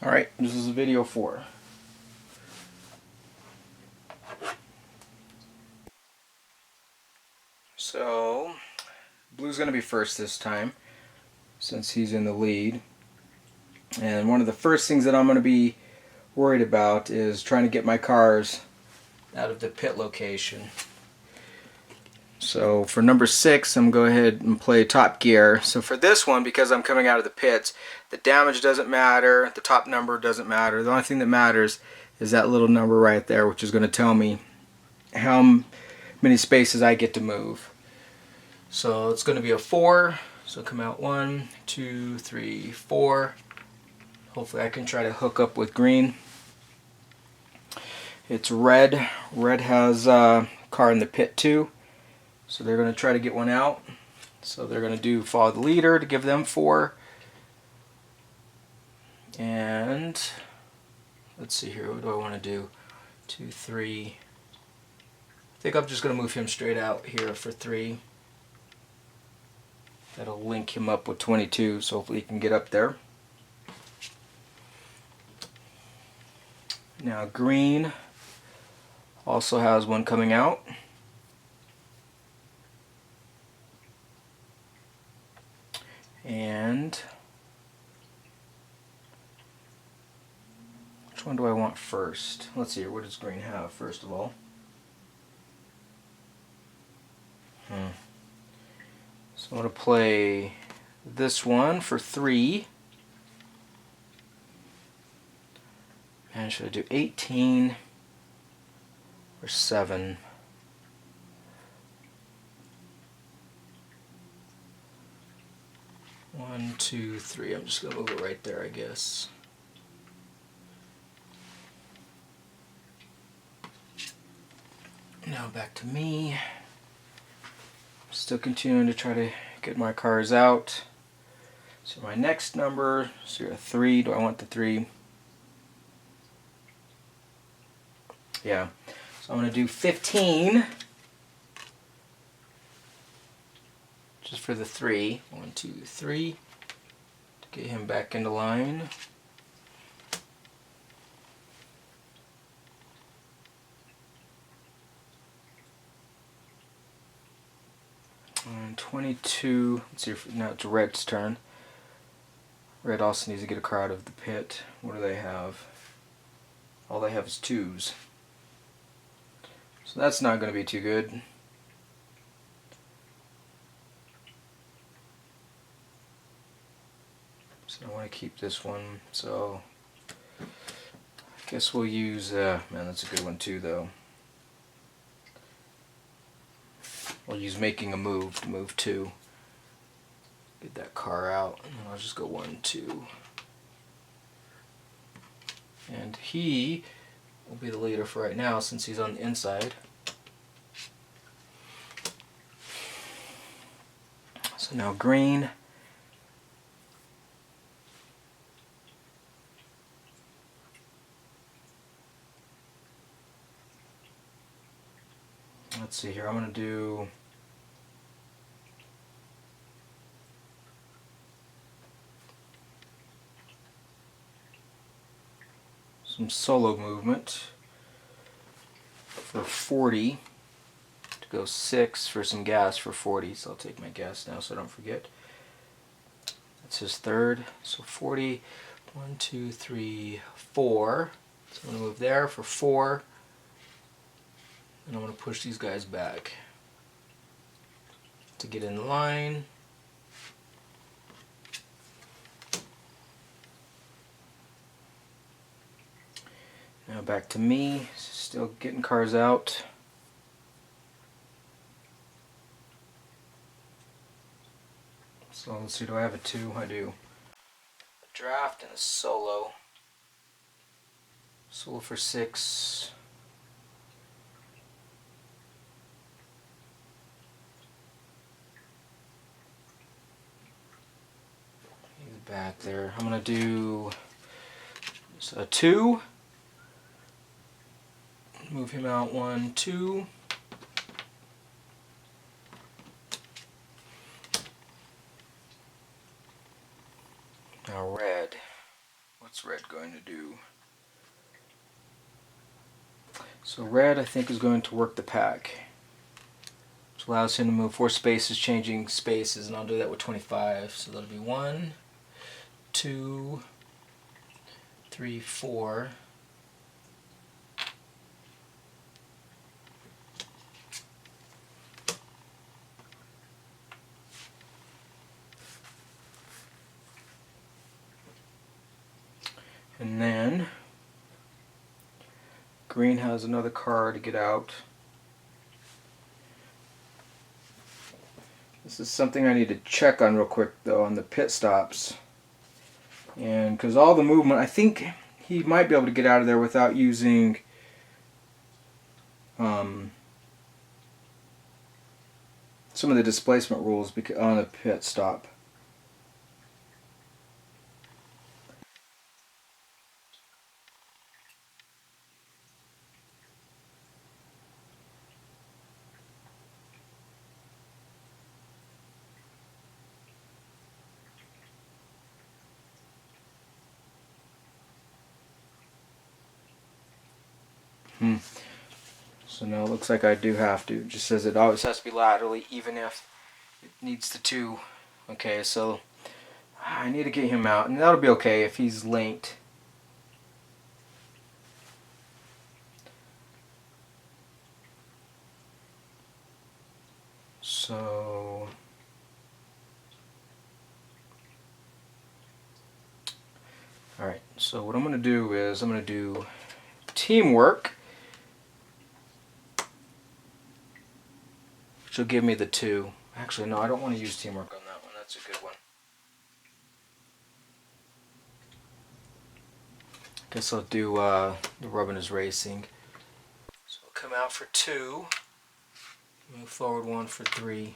Alright, this is video 4. So, Blue's going to be first this time, since he's in the lead. And one of the first things that I'm going to be worried about is trying to get my cars out of the pit location. So for number 6, I'm going to go ahead and play Top Gear. So for this one, because I'm coming out of the pits, the damage doesn't matter, the top number doesn't matter. The only thing that matters is that little number right there, which is going to tell me how many spaces I get to move. So it's going to be a 4. So come out 1, 2, 3, 4. Hopefully I can try to hook up with green. It's red. Red has a car in the pit too. So they're going to try to get one out. So they're going to do follow the leader to give them 4. And let's see here, what do I want to do? 2, 3. I think I'm just going to move him straight out here for 3. That'll link him up with 22, so hopefully he can get up there. Now green also has one coming out. And which one do I want first? Let's see here, what does green have first of all? So I'm going to play this one for 3. And should I do 18 or 7? One, 2, 3. I'm just going to move it right there, I guess. Now back to me. Still continuing to try to get my cars out. So my next number, so you're a 3. Do I want the 3? Yeah. So I'm going to do 15. Just for the 3. 1, 2, 3. To get him back into line. And 22. Let's see if now it's red's turn. Red also needs to get a car out of the pit. What do they have? All they have is 2s. So that's not going to be too good. So I want to keep this one. So I guess we'll use, man, that's a good one too though. We'll use making a move to move 2. Get that car out, and then I'll just go 1, 2. And he will be the leader for right now since he's on the inside. So now green. Let's see here, I'm going to do some solo movement for 40 to go 6 for some gas for 40. So I'll take my gas now so I don't forget. That's his 3rd. So 40. 1, 2, 3, 4. So I'm going to move there for 4. And I'm going to push these guys back to get in line. Now back to me, still getting cars out. So let's see, do I have a 2? I do. A draft and a solo. Solo for 6. He's back there. I'm going to do a 2. Move him out 1, 2. Now red. What's red going to do? So red, I think, is going to work the pack, which allows him to move 4 spaces, changing spaces, and I'll do that with 25. So that'll be 1, 2, 3, 4. And then green has another card to get out. This is something I need to check on real quick though, on the pit stops. And because all the movement, I think he might be able to get out of there without using some of the displacement rules on a pit stop. So now it looks like I do have to. It just says it always has to be laterally, even if it needs the 2. Okay, so I need to get him out, and that'll be okay if he's linked. So alright, so what I'm going to do is I'm going to do teamwork, which will give me the 2. Actually, no, I don't want to use teamwork on that one. That's a good one. Guess I'll do the rubbing is racing. So I'll come out for 2, move forward 1 for 3.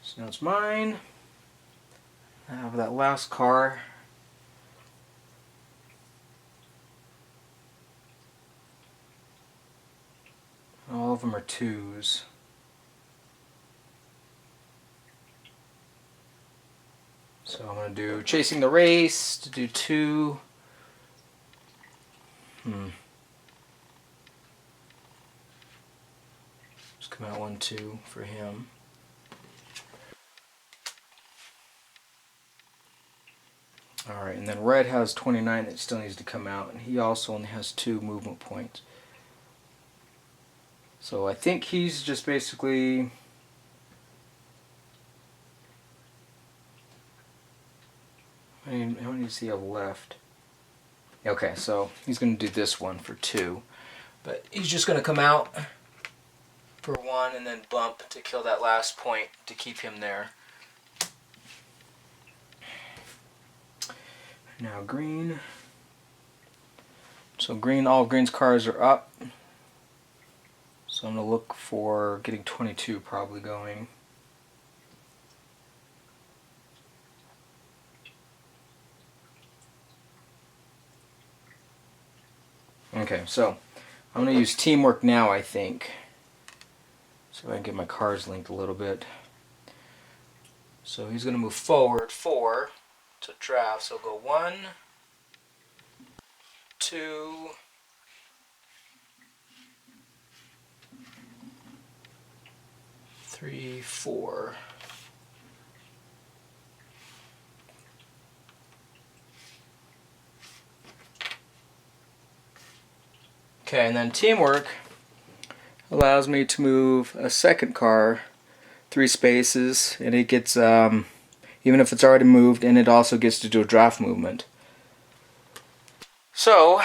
So now it's mine. I have that last car. All of them are 2s. So I'm going to do chasing the race to do 2. Just come out 1, 2 for him. Alright, and then red has 29 that still needs to come out, and he also only has 2 movement points. So I think he's just basically... How many does he have left? Okay, so he's going to do this one for 2. But he's just going to come out for 1 and then bump to kill that last point to keep him there. Now green. So green, all of green's cars are up. So I'm going to look for getting 22 probably going. Okay, so I'm going to use teamwork now, I think. So I can get my cars linked a little bit. So he's going to move forward 4 to draft. So go 1, 2, 3, 4. Okay, and then teamwork allows me to move a second car 3 spaces, and it gets, even if it's already moved, and it also gets to do a draft movement. So,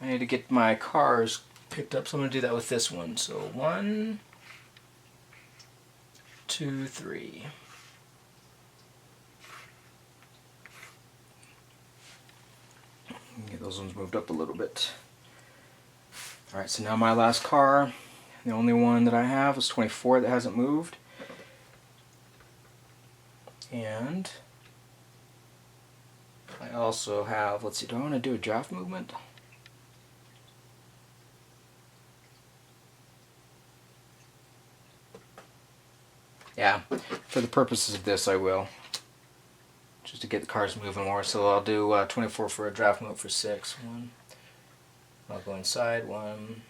I need to get my cars picked up, so I'm going to do that with this one. So 1, 2, 3. Get those ones moved up a little bit. Alright, so now my last car, the only one that I have is 24 that hasn't moved. And I also have, let's see, do I want to do a draft movement? Yeah, for the purposes of this I will. Just to get the cards moving more. So I'll do 24 for a draft move for 6. I'll go inside. 1,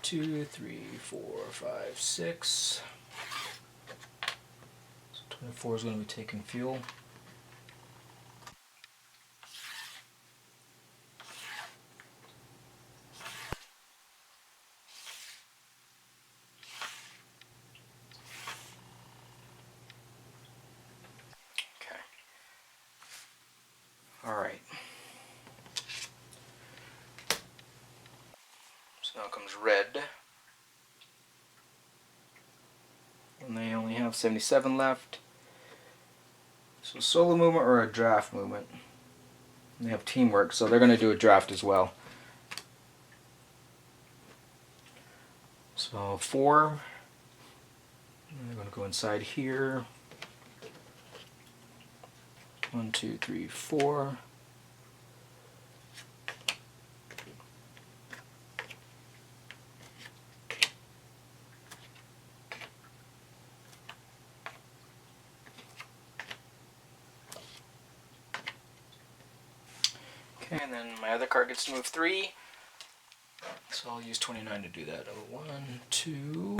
2, 3, 4, 5, 6. So 24 is going to be taking fuel. Okay. Alright. So now comes red. And they only have 77 left. So solo movement or a draft movement. And they have teamwork, so they're going to do a draft as well. So 4. And they're going to go inside here. 1, 2, 3, 4. Okay, and then my other card gets to move 3. So I'll use 29 to do that. 1, 2,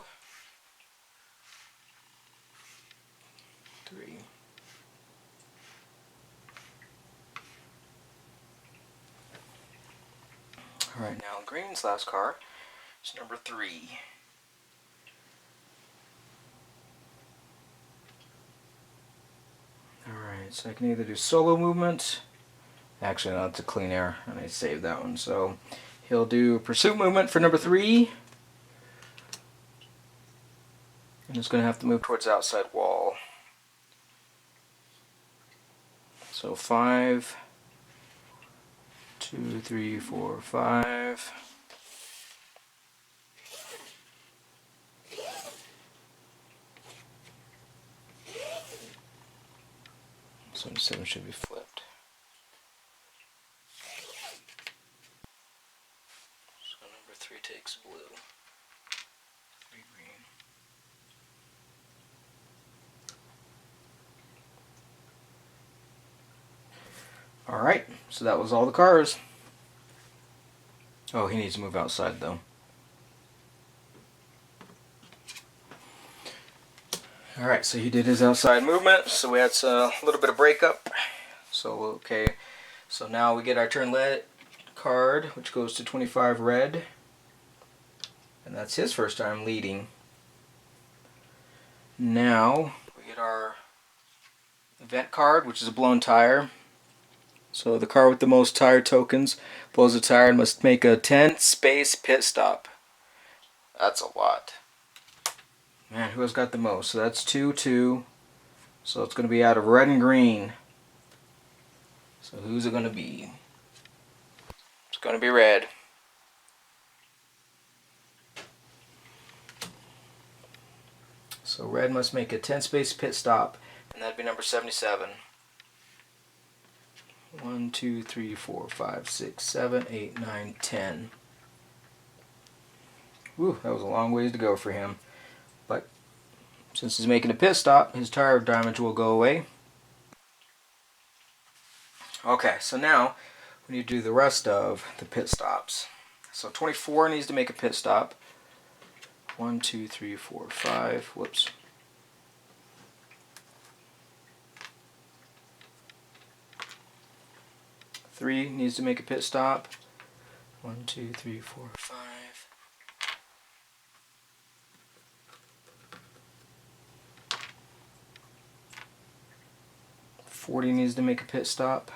3. Alright, now green's last card is number 3. Alright, so I can either do solo movement. Actually, no, it's a clean air, and I saved that one. So he'll do pursuit movement for number 3. And it's going to have to move towards the outside wall. So 5, 2, 3, 4, 5. So 7 should be flipped. So number 3 takes blue. 3 green. Alright, so that was all the cars. Oh, he needs to move outside though. Alright, so he did his outside movement, so we had a little bit of breakup. So, okay, so now we get our turn lit card, which goes to 25 red. And that's his first time leading. Now, we get our event card, which is a blown tire. So the car with the most tire tokens blows a tire and must make a 10-space pit stop. That's a lot. Man, who has got the most? So that's 2, 2. So it's going to be out of red and green. So who's it going to be? It's going to be red. So red must make a 10-space pit stop, and that'd be number 77. 1, 2, 3, 4, 5, 6, 7, 8, 9, 10. Whew, that was a long ways to go for him. But since he's making a pit stop, his tire damage will go away. Okay, so now we need to do the rest of the pit stops. So 24 needs to make a pit stop. 1, 2, 3, 4, 5. Whoops. Three needs to make a pit stop. 1, 2, 3, 4, 5. 40 needs to make a pit stop.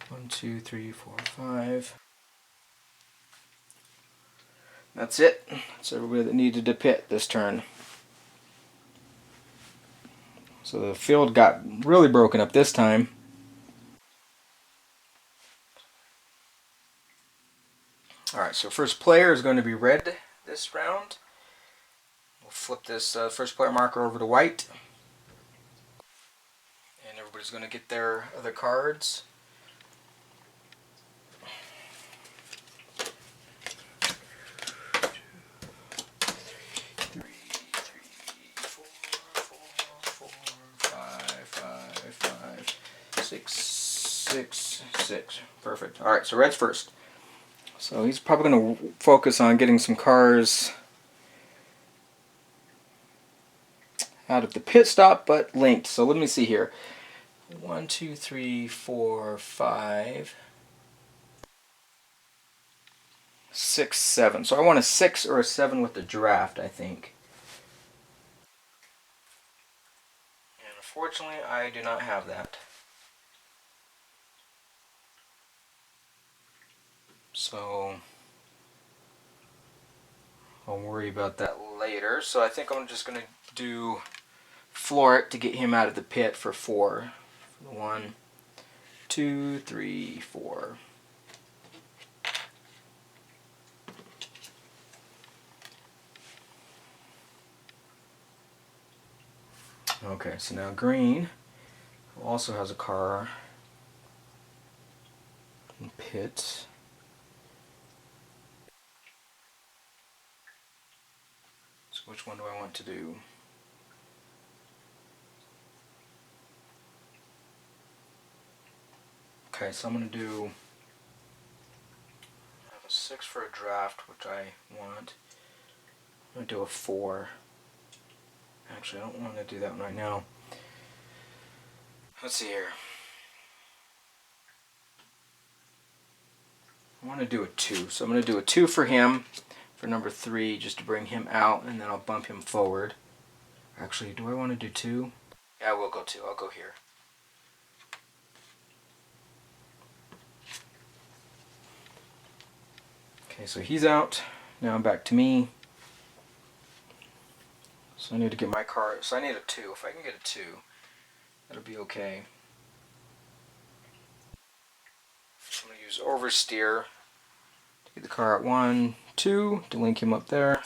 1, 2, 3, 4, 5. That's it. That's everybody that needed to pit this turn. So the field got really broken up this time. Alright, so first player is going to be red this round. We'll flip this first player marker over to white. And everybody's going to get their other cards. 6, 6, 6. Perfect. All right, so red's first. So he's probably going to focus on getting some cars out of the pit stop, but linked. So let me see here. 1, 2, 3, 4, 5, 6, 7. So I want a 6 or a 7 with the draft, I think. And unfortunately, I do not have that. So I'll worry about that later. So I think I'm just going to do floor it to get him out of the pit for 4. 1, 2, 3, 4. Okay, so now green also has a car in pit. So which one do I want to do? Okay, so I'm going to do, I have a 6 for a draft, which I want. I'm going to do a 4. Actually, I don't want to do that one right now. Let's see here. I want to do a 2. So I'm going to do a 2 for him, for number 3, just to bring him out, and then I'll bump him forward. Actually, do I want to do 2? Yeah, I will go 2. I'll go here. Okay, so he's out. Now back to me. So I need to get my car. So I need a 2. If I can get a 2, that'll be okay. I'm going to use oversteer to get the car at 1, 2 to link him up there.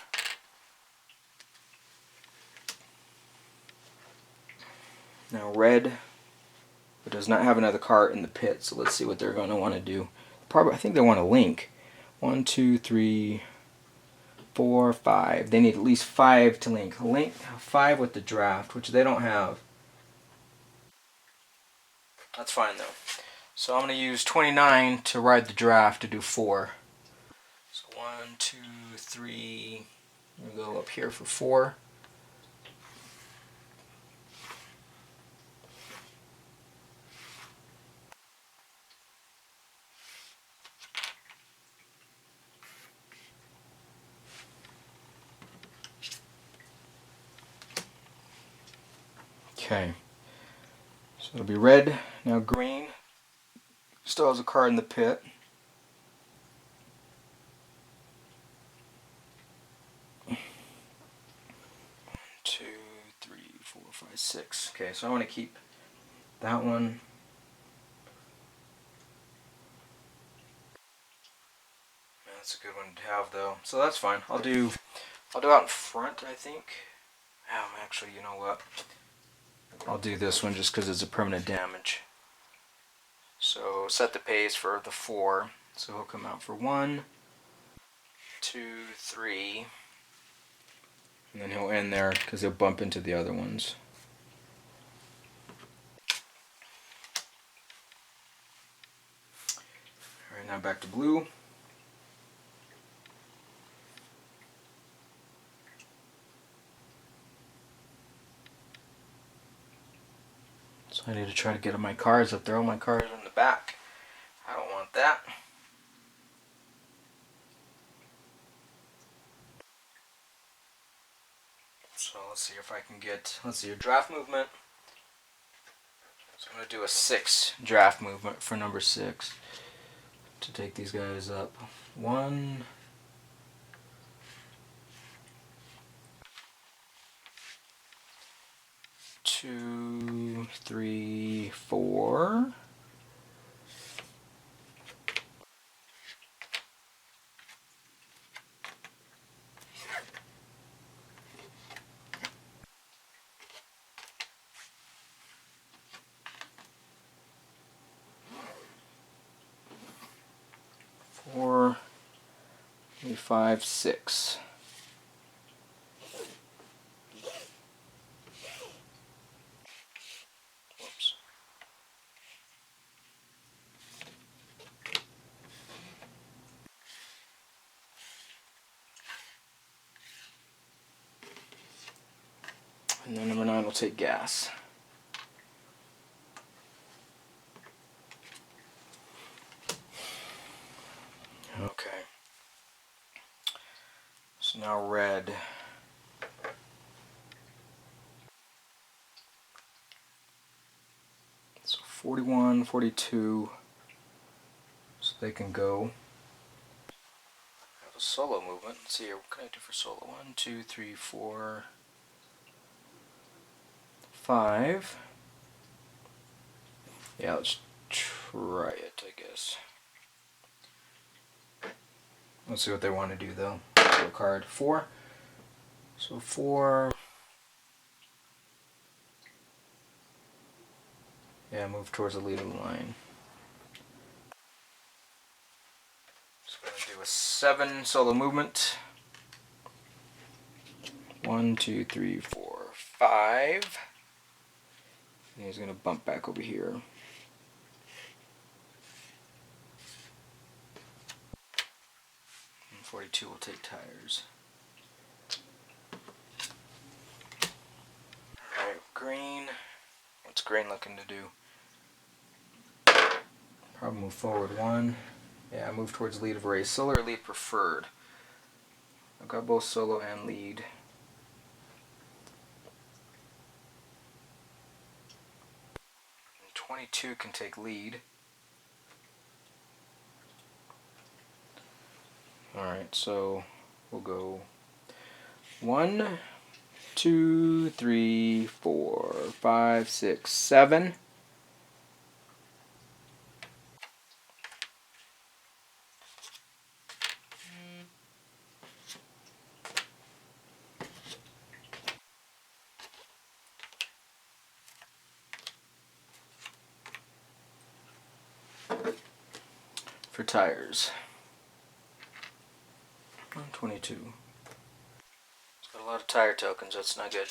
Now red, but does not have another car in the pit. So let's see what they're going to want to do. Probably, I think they want to link. 1, 2, 3, 4, 5. They need at least 5 to link. Link 5 with the draft, which they don't have. That's fine though. So I'm going to use 29 to ride the draft to do 4. So 1, 2, 3. I'm going to go up here for 4. Okay. So it'll be red, now green. Still has a car in the pit. Two, 3, 4, 5, 6. Okay, so I want to keep that one. That's a good one to have though. So that's fine. I'll do out in front, I think. Actually, you know what? I'll do this one just because it's a permanent damage. So set the pace for the 4. So he'll come out for 1, 2, 3. And then he'll end there because he'll bump into the other ones. Alright, now back to blue. So I need to try to get my cars up there. All my cars are in the back. I don't want that. So let's see if I can get, let's see, your draft movement. So I'm going to do a 6 draft movement for number 6 to take these guys up. 1, 2, 3, 4. Four, 5, 6. Whoops. take gas. Okay. So now red. So 41, 42. So they can go. Have a solo movement. Let's see here. What can I do for solo? 1, 2, 3, 4, 5. Yeah, let's try it, I guess. Let's see what they want to do though. Draw card 4. So 4. Yeah, move towards the lead of the line. So I'm going to do a 7 solo movement. 1, 2, 3, 4, 5. And he's going to bump back over here. And 42 will take tires. Alright, green. What's green looking to do? Probably move forward 1. Yeah, move towards lead of race. Solo or lead preferred. I've got both solo and lead. And 22 can take lead. Alright, so we'll go 1, 2, 3, 4, 5, 6, 7. For tires. 122. It's got a lot of tire tokens, that's not good.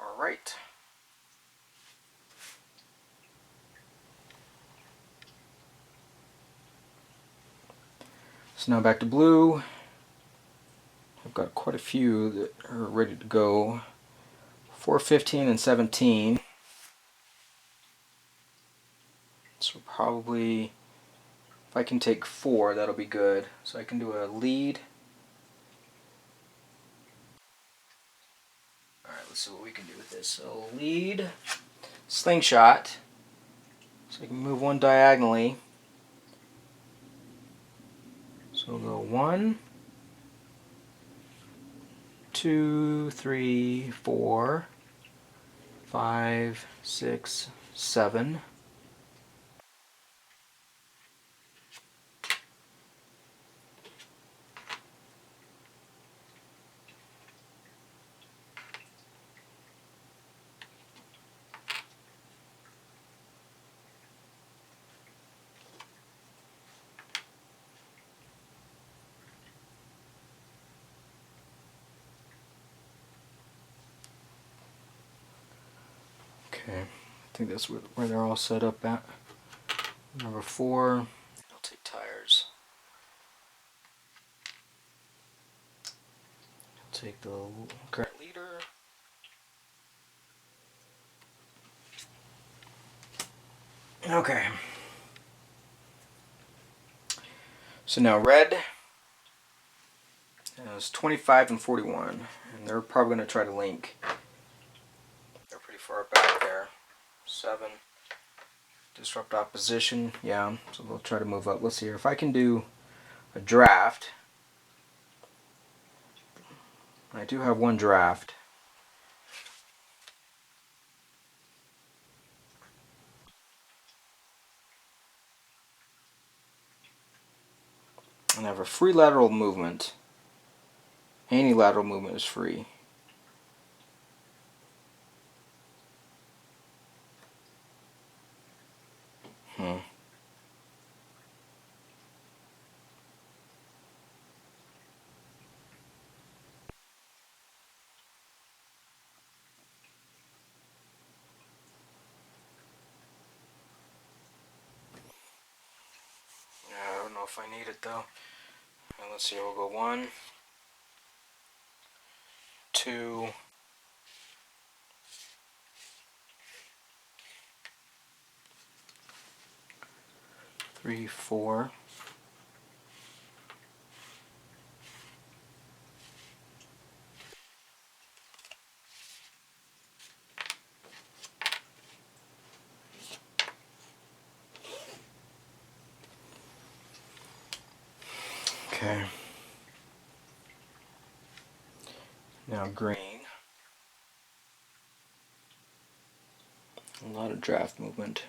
Alright. So now back to blue. I've got quite a few that are ready to go. 4, 15, and 17. So probably, if I can take 4, that'll be good. So I can do a lead. Alright, let's see what we can do with this. So lead, slingshot. So I can move 1 diagonally. So we'll go 1, 2, 3, 4, 5, 6, 7. Okay, I think that's where they're all set up at. Number 4, I'll take tires. I'll take the current leader. Okay. So now red is 25 and 41, and they're probably going to try to link. They're pretty far back there. 7. Disrupt opposition. Yeah, so they'll try to move up. Let's see here. If I can do a draft. I do have 1 draft. And I have a free lateral movement. Any lateral movement is free. I don't know if I need it though. And let's see, we'll go 1, 2, 3, 4. Okay. Now green. A lot of draft movement.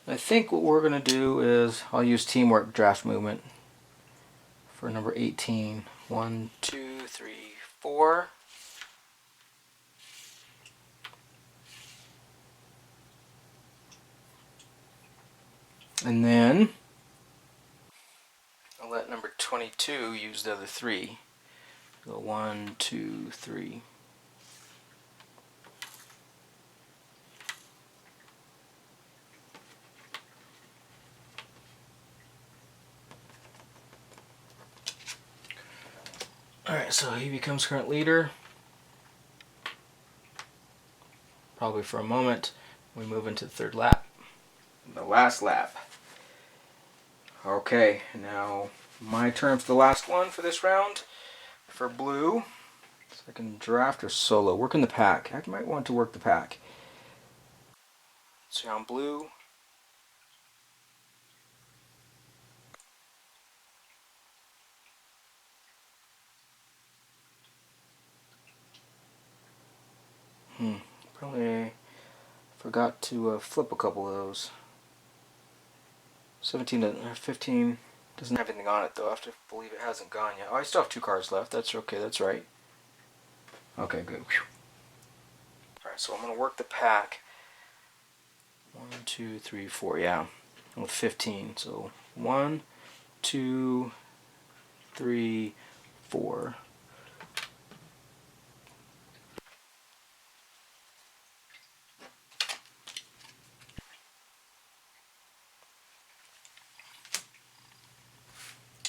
I think what we're going to do is I'll use teamwork draft movement for number 18. 1, 2, 3, 4. And then I'll let number 22 use the other 3. So 1, 2, 3. Alright, so he becomes current leader. Probably for a moment. We move into the third lap. The last lap. Okay, now my turn for the last one for this round. For blue. So I can draft or solo. Work in the pack. I might want to work the pack. So on blue. Probably forgot to flip a couple of those. 17 to 15 doesn't have anything on it though. I have to believe it hasn't gone yet. Oh, I still have 2 cards left. That's okay. That's right. Okay, good. Alright, so I'm going to work the pack. 1, 2, 3, 4. Yeah. With 15. So 1, 2, 3, 4.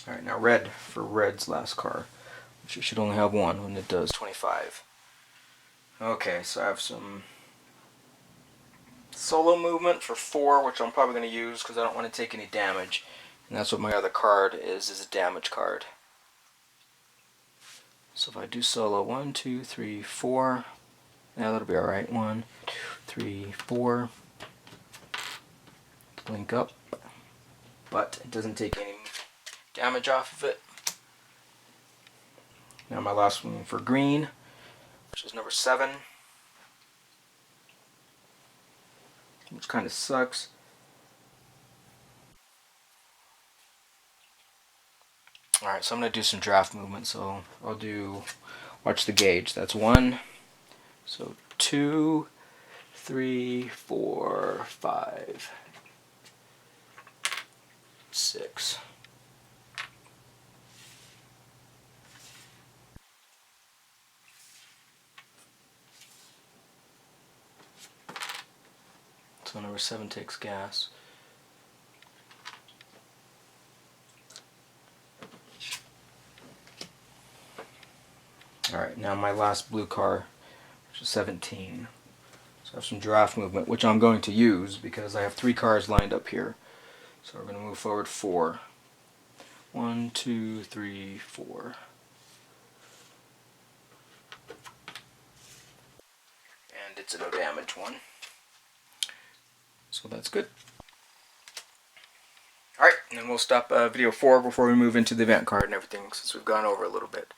Alright, now red for red's last card, which it should only have 1 when it does 25. Okay, so I have some solo movement for 4, which I'm probably going to use because I don't want to take any damage. And that's what my other card is a damage card. So if I do solo, 1, 2, 3, 4. Yeah, that'll be alright. 1, 2, 3, 4. Link up. But it doesn't take any damage off of it. Now my last one for green, which is number 7. Which kind of sucks. Alright, so I'm going to do some draft movement. So I'll do, watch the gauge. That's 1. So 2, 3, 4, 5, 6. So number 7 takes gas. Alright, now my last blue card, which is 17. So I have some draft movement, which I'm going to use because I have 3 cards lined up here. So we're going to move forward 4. 1, 2, 3, 4. And it's a no damage one. So that's good. Alright, and then we'll stop video 4 before we move into the event card and everything, since we've gone over a little bit.